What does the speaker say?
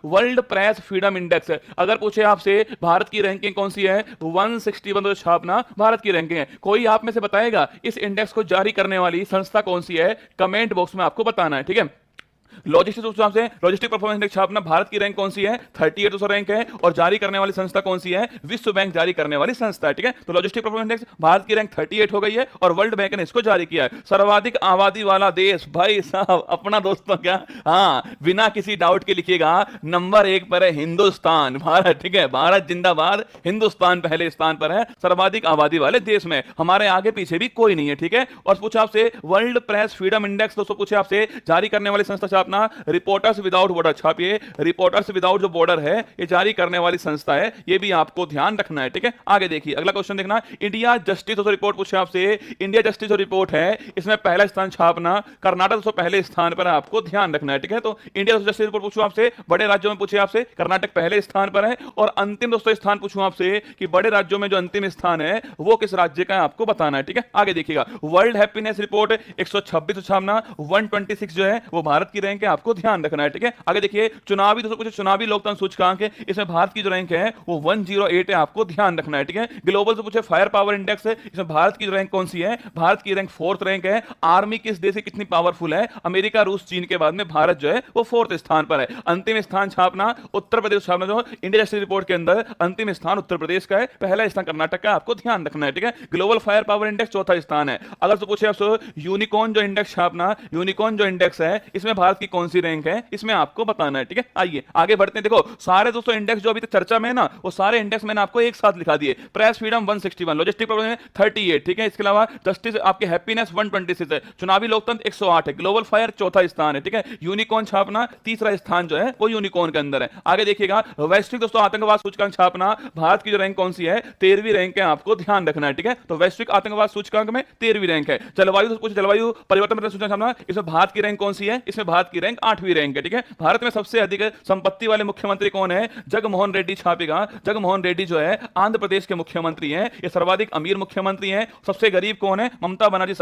World press freedom index है। अगर पूछे आपसे भारत की रैंकिंग कौन सी है, 161 तो छापना भारत की रैंकिंग है। कोई आप में से बताएगा इस इंडेक्स को जारी करने वाली संस्था कौन सी है, कमेंट बॉक्स में आपको बताना है, ठीक है। लॉजिस्टिक परफॉर्मेंस इंडेक्स छापना, भारत की रैंक कौन सी है, 38 रैंक है, और जारी करने वाली संस्था कौन सी है, विश्व बैंक जारी करने वाली संस्था है, ठीक है। तो लॉजिस्टिक परफॉर्मेंस इंडेक्स भारत की रैंक 38 हो गई है और वर्ल्ड बैंक ने इसको जारी किया है। सर्वाधिक आबादी वाला देश, भाई साहब अपना दोस्तों क्या, हाँ बिना किसी डाउट के लिखिएगा, नंबर 1 पर है हिंदुस्तान, भारत, ठीक है। भारत जिंदाबाद, हिंदुस्तान पहले स्थान पर है सर्वाधिक आबादी वाले देश में, हमारे आगे पीछे भी कोई नहीं है, ठीक है। और पूछा आपसे वर्ल्ड प्रेस फ्रीडम इंडेक्स, दोस्तों पूछे आपसे जारी करने वाली संस्था छापना रिपोर्टर्स विदाउट बॉर्डर, छापिए रिपोर्टर्स विदाउट जो बॉर्डर है ये जारी करने वाली संस्था है, ये भी आपको ध्यान रखना है, ठीक है। आगे देखिए अगला क्वेश्चन देखना, इंडिया जस्टिस रिपोर्ट पूछे आपसे, इंडिया जस्टिस जो रिपोर्ट है इसमें पहला स्थान छापना कर्नाटक, दोस्तों पहले स्थान पर आपको ध्यान रखना है, ठीक है। तो इंडिया जस्टिस रिपोर्ट पूछूं आपसे, बड़े राज्यों में पूछे आपसे कर्नाटक पहले स्थान पर है, और अंतिम दोस्तों स्थान पूछूं आपसे कि बड़े राज्यों में जो अंतिम स्थान है वो किस राज्य का है, आपको बताना है, ठीक है। आगे देखिएगा वर्ल्ड हैप्पीनेस रिपोर्ट 126 छापना, 126 जो है वो भारत की रैंक है, आपको ध्यान रखना है, ठीक है। आगे देखिए चुनावी, दोस्तों कुछ चुनावी लोकतंत्र सूचकांक है, इसमें भारत की जो रैंक है वो 108 है, आपको ध्यान रखना है, ठीक है। ग्लोबल से पूछे फायर पावर इंडेक्स है, इसमें भारत की जो रैंक कौन सी है, भारत की रैंक 4th रैंक है। आर्मी किस देश से कितनी पावरफुल है, अमेरिका रूस चीन के बाद में भारत जो है वो 4th स्थान पर है। अंतिम स्थान छापना उत्तर प्रदेश छापना, जो इंडिया जस्टिस रिपोर्ट के अंदर अंतिम स्थान उत्तर प्रदेश का है, पहला स्थान कर्नाटक का, आपको ध्यान रखना है, ठीक है। ग्लोबल फायर पावर इंडेक्स 4था स्थान है। अगर तो पूछे आपसे यूनिकॉर्न जो इंडेक्स छापना, यूनिकॉर्न जो इंडेक्स है इसमें भारत की कौन सी रैंक है, इसमें आपको बताना है, ठीक है। आइए आगे बढ़ते हैं। देखो सारे दोस्तों इंडेक्स जो अभी तक चर्चा में है ना, वो सारे इंडेक्स मैंने आपको एक साथ लिखा दिए। प्रेस फ्रीडम 161, लॉजिस्टिक परफॉर्मेंस 38, ठीक है। इसके अलावा जस्टिस आपके हैप्पीनेस 126 है, चुनावी लोकतंत्र 108 है, ग्लोबल फायर 4था स्थान है, ठीक है। यूनिकॉर्न छापना 3रा स्थान जो है वो यूनिकॉर्न के अंदर है। आगे देखिएगा वैश्विक दोस्तों आतंकवाद सूचकांक छापना, भारत की जो रैंक कौन सी है, 13वीं रैंक है, आपको ध्यान रखना है, ठीक है। तो वैश्विक आतंकवाद सूचकांक में 13वीं रैंक है। जलवायु दोस्तों कुछ जलवायु परिवर्तन सूचकांक छापना, इसमें भारत की रैंक कौन सी है, इसमें भारत की रैंक 8वीं रैंक है, ठीक है। भारत में सबसे अधिक संपत्ति वाले मुख्यमंत्री कौन है, जगनमोहन रेड्डी छापेगा। जगनमोहन रेड्डी जो है आंध्र प्रदेश के मुख्यमंत्री हैं, ये सर्वाधिक अमीर मुख्यमंत्री हैं। सबसे गरीब कौन है, ममता बनर्जी